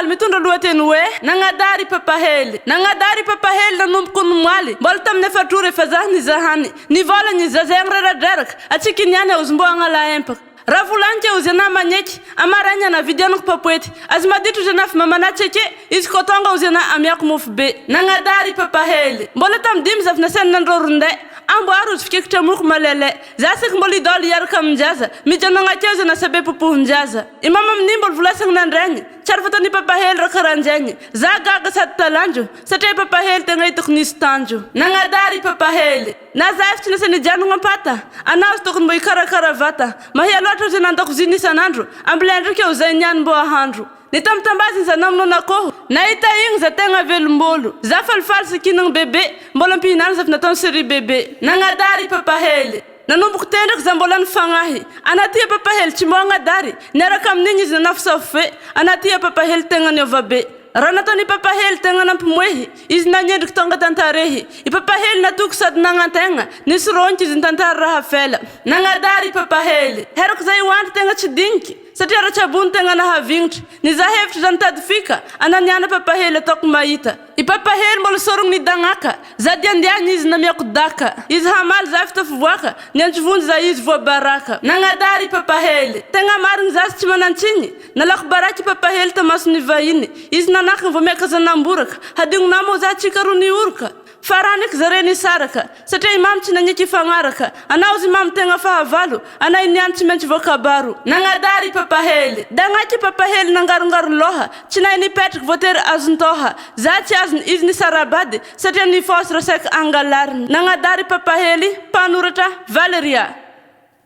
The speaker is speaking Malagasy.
Somaly mitondra lohateny hoe nagnadary papahely nanomboko nomaly mbola tamin'ny efatroro efa zah nizahany nivolagny zazegny reradraraka atsika niany aozimbo agnala empaka raha volanika ozy ana magneky amaraigny ana vidianako papoety azy maditro ozy ana fa mamanatsy ake izy ko tonga ozy ana amiako mofo be nagnadary papahely mbola tamin'ny dimy zavy nasany nandroronday amboary ozy fikekitra moko malele zasaky mbola idoly iaraka aminjaza mijanagnaky ozy ana sabe popohonjaza imama amin'iny mbola volasagny nandraigny tsara fatany papahely raha karanjaigny za gaga sady talanjo satria papahely tegna hitako nisy tanjo nagnadary papahely na za efitsy nasany ijanogna ampata anazy tokony mbo ikarakara vata mahia loatra ozy nandakoziny isanandro ambilendraky eo zay niany mbo ahandro ny tamitambazy za naminonakôho nahita igny za tegna velombolo za falifaly sakinagny bebe mbola ampihinany za fa nataony série bebe nagnadary papahely nanomboko tendraky za mbola nifagnahy anatia papahely tsy mbo agnadary niaraka amin'igny izy nanafisafe anatia papahely tegna niova be raha nataony papahely tegna nampimoehy izy naniendriky tonga tantarehy ipapahely natoko sady nagnategna nisy ronky izy nitantara raha fela nagnadary papahely herako za iwandry tegna tsy diniky satria raha tsy abony tegna nahavignitra niza hevitra za nitady fika ananiana papahely ataoko mahita ipapahely mbola sorogny nidagnaka za diandiagny izy namiako daka izy hamaly za fitafivoaka niantsovony za izy voabaraka nagnadary papahely tegna marigny za sy tsy manantsigny nalako baraky papahely tamaso nivahiny izy nanakiny vo miaka zanamboraka hadigno namo za tsika ro nioroka faraniky zare nisaraka satria imamy tsy nagneky ifagnaraka anao zy imamy tegna fahavalo anay niany tsy maintsy voakabaro nagnadary papahely dagnaky papahely nangarongaro loha tsy nay nipetraky voatery azontoha za tsy azony izy nisarabady satria nifosy rasaky angalariny nagnadary papahely mpanoratra Valeria